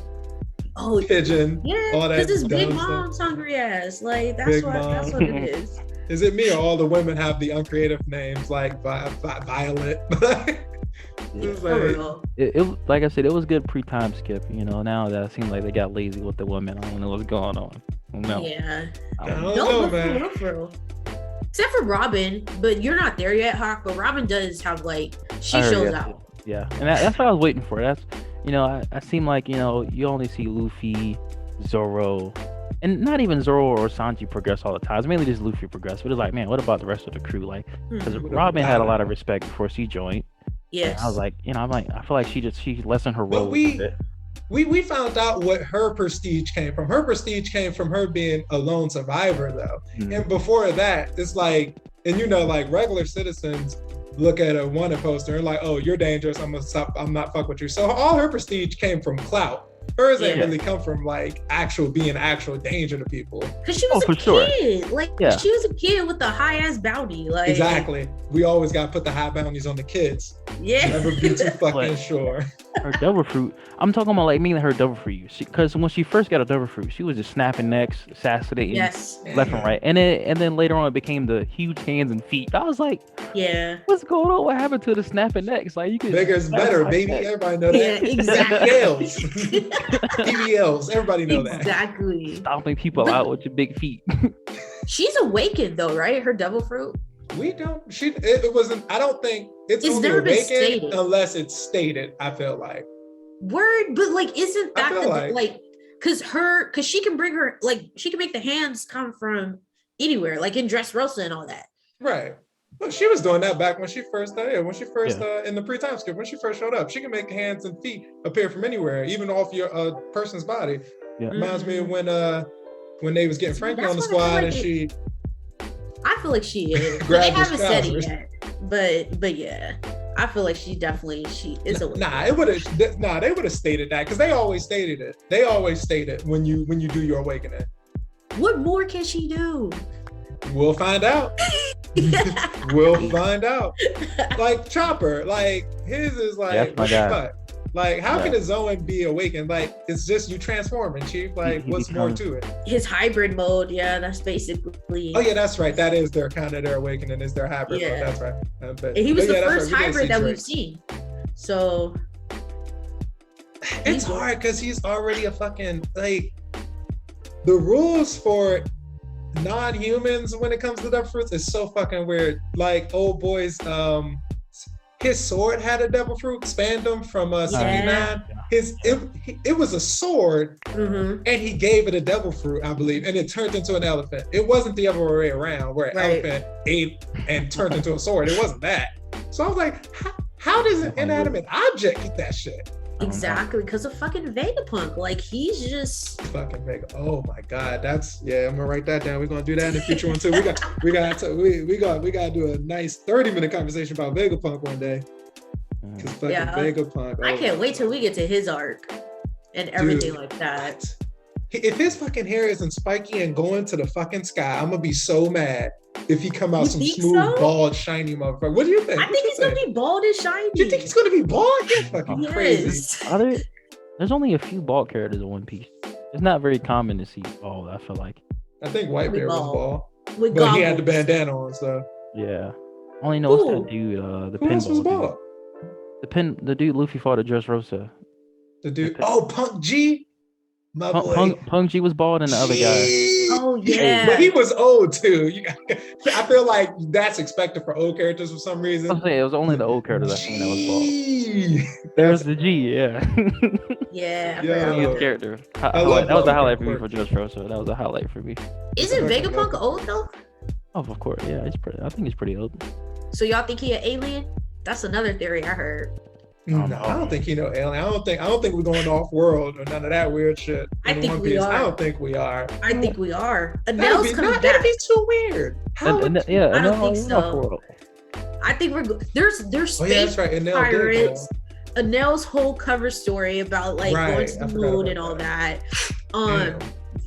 Pigeon. Yeah, because it's Big Mom's hungry ass. Like that's what it is. Is it me or all the women have the uncreative names like Violet? It like I said, it was good pre-time skip. You know, now that it seems like they got lazy with the women. I don't know what's going on. No. Yeah. I don't know, man. Except for Robin, but you're not there yet, Hawk. But Robin does have she shows out. Yeah, and that's what I was waiting for. That's I seem like you only see Luffy, Zoro, and not even Zoro or Sanji progress all the time. It's mainly just Luffy progress. But it's like, man, what about the rest of the crew? Like, because Robin had a lot of respect before she joined. Yes. I was like, I feel like she lessened her role a bit. We found out what her prestige came from. Her prestige came from her being a lone survivor, though. Mm-hmm. And before that, it's like, and like regular citizens look at a wanted poster and like, oh, you're dangerous. I'm not fuck with you. So all her prestige came from clout. Hers ain't really come from like being actual danger to people. Cause she was a kid. She was a kid with a high ass bounty. Like exactly. We always gotta put the high bounties on the kids. Yeah. Never be too fucking sure. Her devil fruit. I'm talking about mainly her devil fruit. Because when she first got a devil fruit, she was just snapping necks, assassinating left and right. And then later on it became the huge hands and feet. I was like, yeah, what's going on? What happened to the snapping necks? Like you could bigger's better, baby. Everybody know that. Yeah, exactly. PBLs, everybody know that. Exactly. Stomping people out with your big feet. She's awakened though, right? Her devil fruit. We don't. It wasn't. I don't think it's only never been awakened stated unless it's stated. I feel like. Word, but like, isn't that because she can bring her she can make the hands come from anywhere, like in Dressrosa and all that. Right. Look, she was doing that back when she first in the pre-time script, when she first showed up. She can make hands and feet appear from anywhere, even off your person's body. Yeah. Reminds me of when they was getting Frankie on the squad and she. I feel like she is. They haven't said it yet, but yeah, I feel like she is a. They would have stated that because they always stated it. They always state it when you do your awakening. What more can she do? We'll find out. We'll find out. Like Chopper, like his is like what the fuck? Like how can a Zoan be awakened? Like it's just you transforming, Chief. Like what's more to it? His hybrid mode, yeah, that's basically. Oh yeah, that's right. That is their awakening is their hybrid mode. That's right. And he was the first hybrid that we've seen. So it's hard because he's already a fucking like the rules for non-humans when it comes to devil fruits is so fucking weird. Like old boys, his sword had a devil fruit, Spandam from 79. It was a sword, and he gave it a devil fruit, I believe, and it turned into an elephant. It wasn't the other way around, where an elephant ate and turned into a sword. It wasn't that. So I was like, how does an inanimate object eat that shit? Exactly, because of fucking Vegapunk. Like he's just fucking Vega. Oh my god, I'm gonna write that down. We're gonna do that in the future one too. We gotta do a nice 30-minute conversation about Vegapunk one day. Because fucking Vegapunk. I can't wait till we get to his arc and everything like that. If his fucking hair isn't spiky and going to the fucking sky, I'm gonna be so mad. If he come out some smooth, bald, shiny motherfucker. What do you think? I think he's gonna be bald and shiny. You think he's gonna be bald? You're fucking crazy. There's only a few bald characters in One Piece. It's not very common to see bald, I feel like. I think Whitebeard was bald. But he had the bandana on, so. Yeah. I only know it's that dude, the Who else was bald? The dude Luffy fought at Dressrosa. The dude, Punk G? Punk G was bald and the other guy. Oh yeah, but he was old too. I feel like that's expected for old characters for some reason. I'm saying it was only the old characters I seen that was bald. There's the G, yeah. Yeah, I Yo. forgot His about that. character. I love That was a Bobby highlight for me Quirk. for Just Pro, so that was a highlight for me. Isn't Fucking love Vegapunk it. old though? Oh, of course, yeah, I think he's pretty old. So y'all think he an alien? That's another theory I heard. No, I don't think he know alien. I don't think we're going off world or none of that weird shit. I in think One we Piece. are. I don't think we are. I think we are. That'd Adele's be, coming that'd back. be too weird. How would, Yeah, I don't no, think he's so. off world. I think there's oh yeah, that's space right. And pirates. Anel's whole cover story about like Right, going to I the forgot moon about and all that. that. Damn.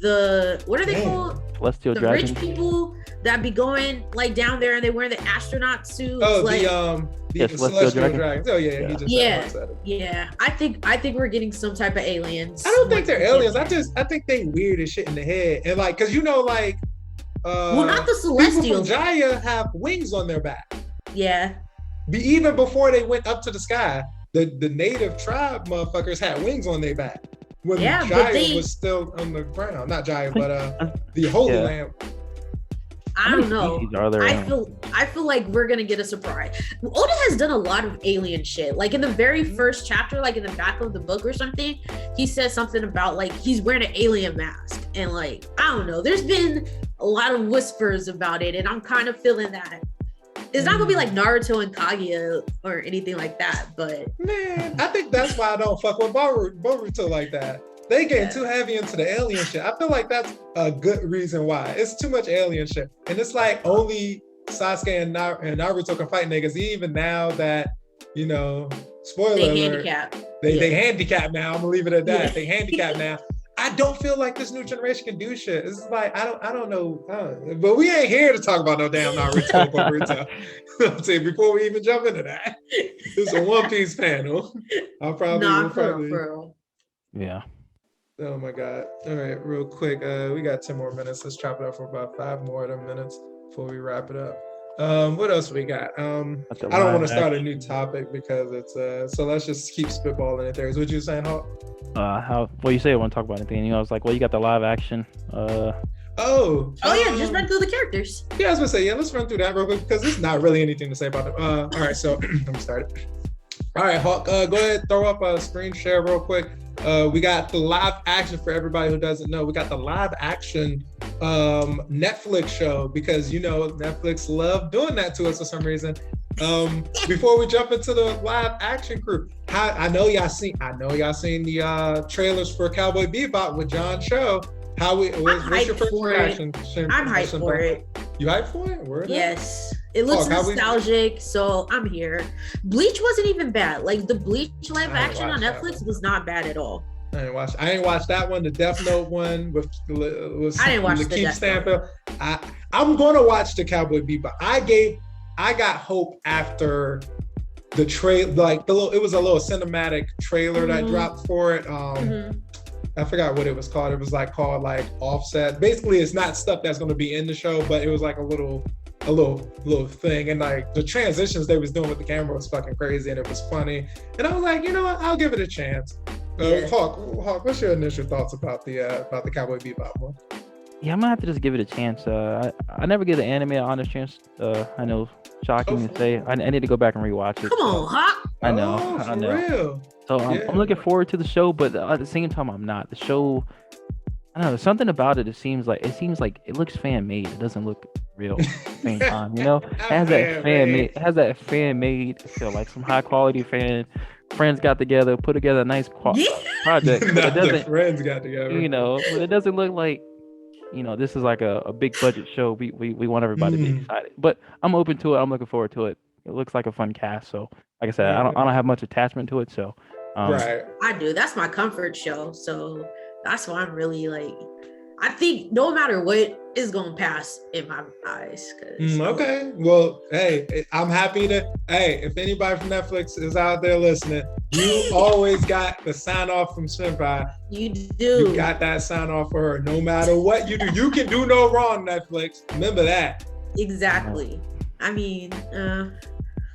The what are they Damn. called? Celestial The Dragon. rich people that be going like down there and they wear the astronaut suits. Oh, like, Yeah, the Celestial celestial Dragon. dragons. Oh yeah, Yeah. he just Yeah. said it. yeah, I think we're getting some type of aliens. I don't think once they're we get aliens. there. I think they weird as shit in the head. And like, cause you know, like well, not the people from Celestials. Jaya have wings on their back. Yeah, Even before they went up to the sky, the native tribe motherfuckers had wings on their back. When Yeah, but Jaya they- was still on the ground. Not Jaya, but the Holy Yeah. Land. I How don't many know. species are there? I feel like we're gonna get a surprise. Oda has done a lot of alien shit. Like in the very first chapter, like in the back of the book or something, he says something about like he's wearing an alien mask. And like, I don't know, there's been a lot of whispers about it, and I'm kind of feeling that. It's not gonna be like Naruto and Kaguya or anything like that, but Man, I think that's why I don't fuck with Boruto like that. They getting too heavy into the alien shit. I feel like that's a good reason why. It's too much alien shit. And it's like only Sasuke and Naruto can fight niggas. Even now that, you know, spoiler they alert, handicap. they handicap now. I'm gonna leave it at that. Yeah. They handicap now. I don't feel like this new generation can do shit. It's like I don't know. But we ain't here to talk about no damn Naruto and Boruto. I'm saying before we even jump into that, this is a One Piece panel. I'll probably, Nah, we'll for probably real. Yeah. Oh my God. All right, real quick. We got 10 more minutes. Let's chop it up for about 5 more of them minutes before we wrap it up. What else we got? I don't want to start a new topic because it's so let's just keep spitballing it there. Is what you saying, Hawk? You say I want to talk about anything. You know, I was like, well, you got the live action. Oh Yeah, just run through the characters. Yeah, I was gonna say, let's run through that real quick because there's not really anything to say about it. All right, so let me start it. All right, Hawk, go ahead, throw up a screen share real quick. We got the live action for everybody who doesn't know. We got the live action Netflix show because you know Netflix love doing that to us for some reason. Before we jump into the live action crew, I know y'all seen the trailers for Cowboy Bebop with John Cho. What's your first reaction? I'm hyped for it. You hyped for it? Word up? Yes. It looks nostalgic, so I'm here. Bleach wasn't even bad. Like the Bleach live action on Netflix was not bad at all. I ain't watched that one. The Death Note one was I didn't watch the Keith Death Stanfield. I'm gonna watch the Cowboy Bebop. I got hope after the trailer, like it was a little cinematic trailer that dropped for it. I forgot what it was called. It was called Offset. Basically, it's not stuff that's gonna be in the show, but it was like a little thing, and like the transitions they was doing with the camera was fucking crazy, and it was funny. And I was like, you know what, I'll give it a chance. Hawk, what's your initial thoughts about the Cowboy Bebop one? Yeah, I'm gonna have to just give it a chance. I never give the anime an honest chance. I know, shocking to say. I need to go back and rewatch it. Come on, Hawk. I know. For real. So I'm looking forward to the show, but at the same time, I'm not. The show, I don't know, something about it. It seems like it looks fan made. It doesn't look real at the same time. You know, it has that fan made. It has that fan made feel, like some high quality friends got together, put together a nice project. But it doesn't. Friends got together. You know, but it doesn't look like, you know, this is like a big budget show. We want everybody to be excited. But I'm open to it. I'm looking forward to it. It looks like a fun cast. So like I said, I don't have much attachment to it. So right. I do. That's my comfort show. So that's why I'm really like, I think no matter what is gonna pass in my eyes. Okay. Well, hey, I'm happy to. Hey, if anybody from Netflix is out there listening, you always got the sign off from Senpai. You do. You got that sign off for her. No matter what you do, you can do no wrong. Netflix. Remember that. Exactly. I mean.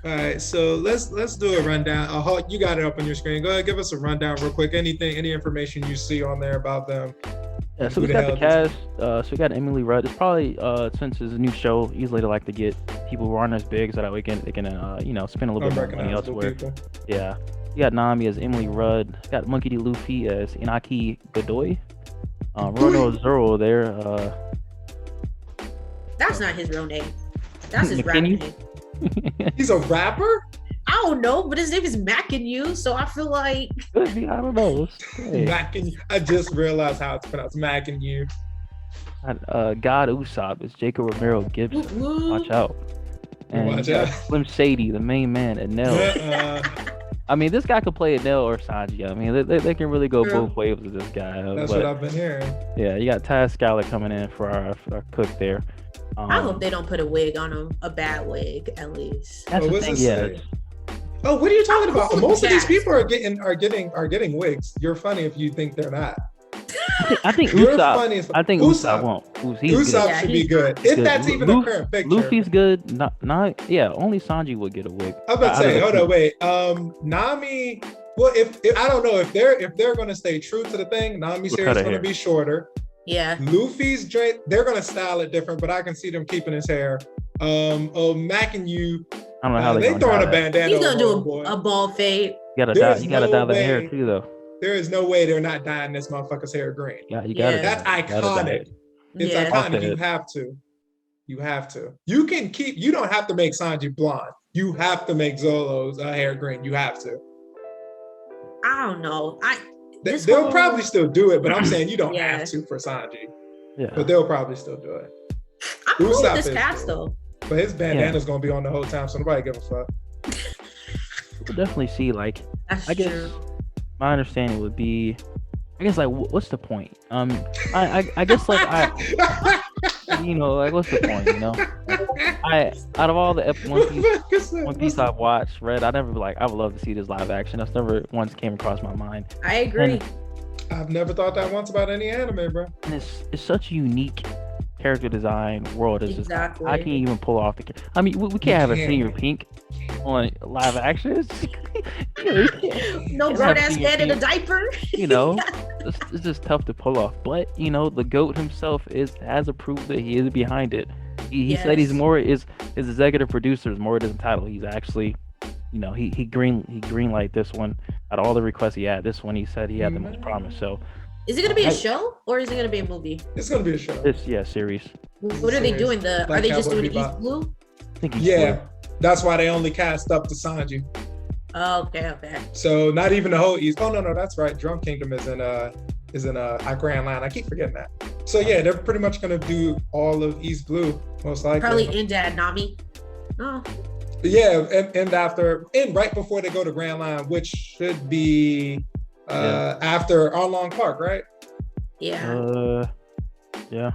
All right, so let's do a rundown. Hawk, you got it up on your screen. Go ahead, give us a rundown real quick. Any information you see on there about them. Yeah, so we got the cast. So we got Emily Rudd. It's probably since it's a new show, easily to like to get people who aren't as big, so that they can spend a little bit more money elsewhere. People. Yeah. You got Nami as Emily Rudd. You got Monkey D. Luffy as Inaki Godoy. Rono Zoro there. That's not his real name. That's his rapper McKinney? name. He's a rapper? I don't know, but his name is Mackin', so I feel like Could be, I don't know. Hey. I just realized how it's pronounced. Mac and you. God Usopp is Jacob Romero Gibson. whoop, whoop. Watch out. And Watch you got out. Slim Shady, the main man, Enel. I mean, this guy could play Enel or Sanji. I mean, they can really go both ways with this guy. That's but, what I've been hearing. yeah, you got Taz Skyler coming in for our cook there. I hope they don't put a wig on him, a bad wig at least. That's the what's thing. this Yeah, say? Oh, what are you talking about? cool Most of these with people are getting wigs. You're funny if you think they're not. I think You're Usopp. funny as- I think Usopp won't. He's Usopp good. should be good. He's If good. that's even a current picture. Luffy's good. Not yeah. Only Sanji would get a wig. I'm about to Out of say, the hold two. on, wait. Nami. Well, if I don't know if they're gonna stay true to the thing, Nami's hair cut is her gonna hair. be shorter. Yeah. Luffy's drink, they're gonna style it different, but I can see them keeping his hair. Mac and you, I don't know how they they throwing a that. bandana. He's gonna over, do boy. a bald fade. You gotta There's dye. You gotta no dye the way. hair too, though. There is no way they're not dyeing this motherfucker's hair green. Yeah, you gotta. Yeah. That's dye it. You gotta dye iconic. it. It's Yeah. iconic. Okay. You have to. You have to. You can keep. You don't have to make Sanji blonde. You have to make Zolo's hair green. You have to. I don't know. This They'll whole- probably still do it, but I'm saying you don't Yeah. have to for Sanji. Yeah. But they'll probably still do it. I'm cool Usopp with this is cast cool. though. But his bandana's gonna be on the whole time, so nobody give a fuck. We'll definitely see. Like, That's I guess true. my understanding would be, I guess, like, what's the point? I guess, like, like, what's the point? You know, out of all the One Piece I've watched, read, I never I would love to see this live action. That's never once came across my mind. I agree. And, I've never thought that once about any anime, bro. and it's such a unique character design world. It's just Exactly. I can't even pull off the. I mean, we can't have a can't. Senior Pink on live action. You can't No have grown ass Senior man in a Pink. diaper. You know, it's just tough to pull off. But the GOAT himself has approved that he is behind it. He said he's Yes. more his executive producer is more than entitled. He's actually, he greenlight this one. Out of all the requests he had, this one he said he had the most promise. So Is it gonna be a show or is it gonna be a movie? It's gonna be a show. this series. What are they doing? Are Like they just Cowboy doing Bebop. East Blue? I think he's Yeah, that's why they only cast up to Sanji. Oh, okay. So not even the whole East. Oh no, that's right. Drum Kingdom is in a Grand Line. I keep forgetting that. So yeah, they're pretty much gonna do all of East Blue, most likely. Probably end at Nami. Oh, Yeah, and right before they go to Grand Line, which should be after Arlong Park, right? yeah. Yeah,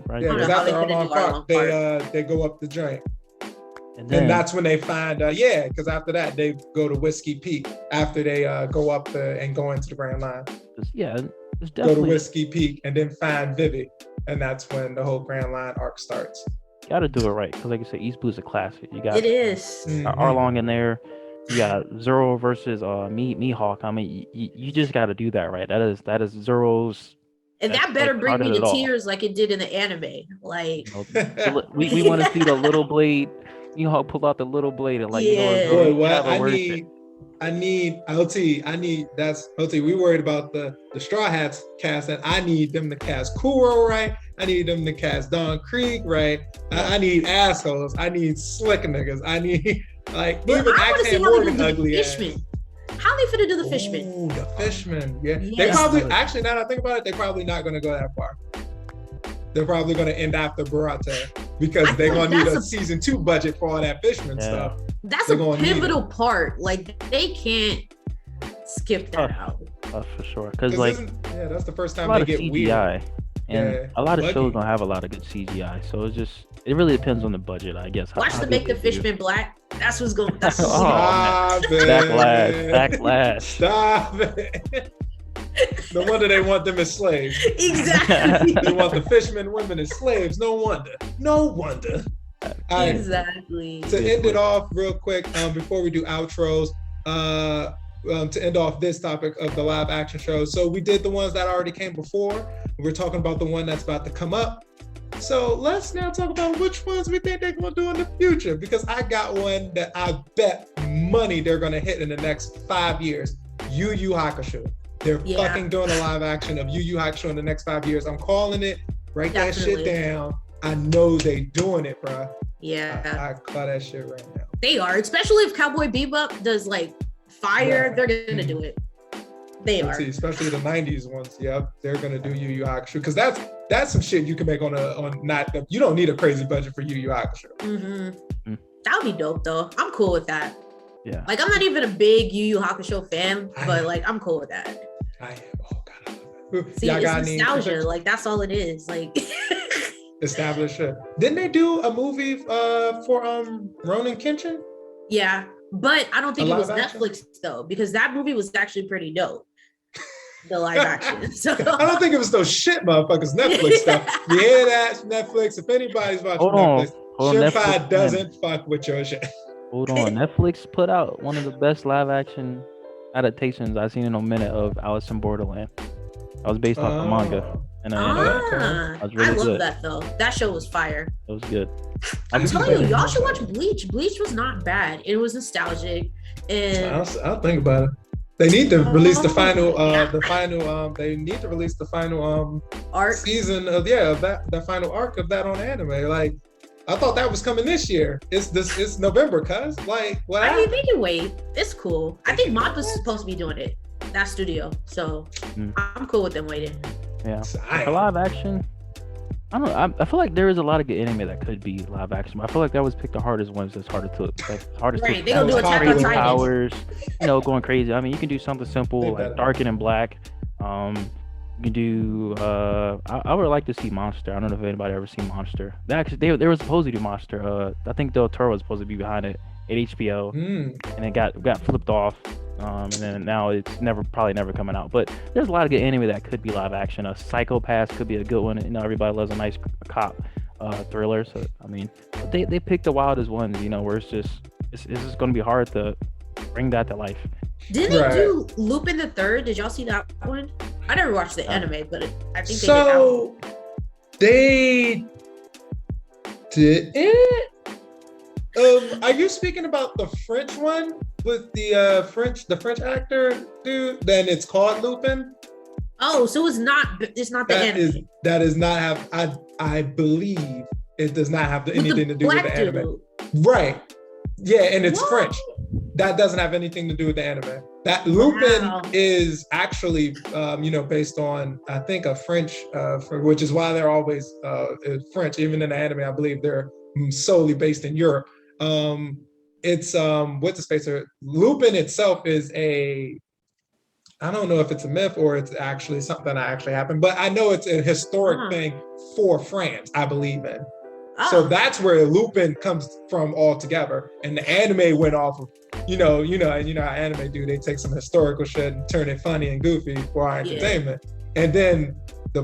right. Yeah, I don't because know how after they couldn't Arlong do Park, Arlong they go up the joint. And then And that's when they find, because after that, they go to Whiskey Peak after they go up and go into the Grand Line. it's Go to definitely Whiskey Peak and then find Vivi. And that's when the whole Grand Line arc starts. got to do it right because, like you said, East Blue's a classic. You got It is. Mhm. Arlong in there. You got Zoro versus Mihawk. I mean, you just got to do that right. That is Zoro's. And That's that better like bring part me of to it all. tears like it did in the anime. Like, We want to see the little blade. Mihawk pull out the little blade and Yeah. Zoro, Boy, you what have a I word need LT. That's LT. We worried about the Straw Hats cast, and I need them to cast Kuro right. I need them to cast Don Krieg right. I need assholes. I need slick niggas. I need I even want to see Accent how they Morgan do the ugly ass. fishman. How they finna do the fishman? Ooh, the Fishman. Yeah. They Yes. probably actually now that I think about it, they're probably not gonna go that far. They're probably gonna end after Barate because I they're feel gonna like need a that's season 2 budget for all that Fishman Yeah. stuff. That's They're a gonna need it. pivotal part. Like, they can't skip that out. for sure. Because 'Cause like that's the first a time lot they of get CGI, weird. and Yeah, a lot of buggy. shows don't have a lot of good CGI. So it really depends on the budget, I guess. Watch how them good make the they do. fishman black. That's what's going. That's what's Oh, going. Stop it. Backlash. Stop it. No wonder they want them as slaves. Exactly. They want the fishermen women as slaves. No wonder. No wonder. All right. Exactly. To end it off real quick, before we do outros, to end off this topic of the live action shows. So we did the ones that already came before. We're talking about the one that's about to come up. So let's now talk about which ones we think they're going to do in the future, because I got one that I bet money they're gonna hit in the next 5 years. Yu Yu Hakusho. They're fucking doing a live action of Yu Yu Hakusho in the next 5 years. I'm calling it. Write that shit down. I know they doing it, bro. Yeah. I call that shit right now. They are, especially if Cowboy Bebop does like fire, they're gonna do it. They are. See, especially the 90s ones. Yep, they're gonna do Yu Yu Hakusho because that's some shit you can make on not. You don't need a crazy budget for Yu Yu Hakusho. That would be dope though. I'm cool with that. Yeah. Like I'm not even a big Yu Yu Hakusho fan, but like I'm cool with that. I am. Oh god, I love it. See, it's nostalgia. Like that's all it is. Like established shit. Didn't they do a movie for Ronin Kenshin? Yeah, but I don't think it was action? Netflix though, because that movie was actually pretty dope. The live action. So I don't think it was those shit motherfuckers Netflix stuff. You hear that, Netflix? If anybody's watching Netflix, Shoutout doesn't fuck with your shit. Hold on, Netflix put out one of the best live action adaptations I've seen in a minute of Alice in Borderland. I was based off the manga. And I was really love good. that though. That show was fire. It was good. I'm telling you, y'all should watch Bleach. Bleach was not bad. It was nostalgic, and I'll think about it. They need to release the final. They need to release the final arc season of that. The final arc of that on anime. Like, I thought that was coming this year. It's November, cuz. Like, what? I mean, they can wait. It's cool. I think Mappa's supposed to be doing it. That studio. So I'm cool with them waiting. Yeah. For live action, I don't know. I feel like there is a lot of good anime that could be live action. I feel like that was picked the hardest ones. That's hardest to. Right. They gonna do Attack on Titan. Powers, going crazy. I mean, you can do something simple like Darken and Black. You can do. I would like to see Monster. I don't know if anybody ever seen Monster. They were supposed to do Monster. I think Del Toro was supposed to be behind it at HBO, and it got flipped off. And then now it's probably never coming out. But there's a lot of good anime that could be live action. A Psycho-Pass could be a good one. Everybody loves a nice cop thriller. So I mean, they picked the wildest ones. Where it's just going to be hard to bring that to life. Didn't they do Lupin the Third? Did y'all see that one? I never watched the anime, but I think they did that one. They did it. Are you speaking about the French one with the French actor dude? Then it's called Lupin. Oh, so it's not the anime. That does not have. I believe it does not have anything to do with the anime. Right. Yeah, and it's French. That doesn't have anything to do with the anime. That Lupin is actually, based on, I think, a French, which is why they're always French. Even in the anime, I believe they're solely based in Europe. It's what's the space? Lupin itself is I don't know if it's a myth or it's actually something that actually happened, but I know it's a historic thing for France, I believe in. So that's where Lupin comes from altogether. And the anime went off of, you know how anime do, they take some historical shit and turn it funny and goofy for our entertainment. And then the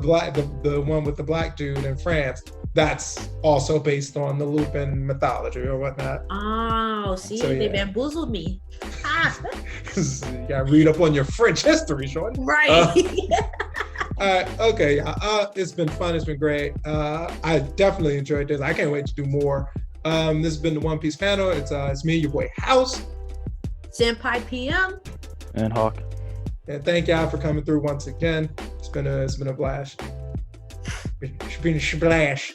one with the black dude in France, that's also based on the Lupin mythology or whatnot. Oh, see, they bamboozled me. You gotta read up on your French history, Sean. Right. Okay. It's been fun. It's been great. I definitely enjoyed this. I can't wait to do more. This has been the One Piece panel. It's me, your boy House, Senpai PM, and Hawk. And thank y'all for coming through once again. It's been a blast. It's been a splash.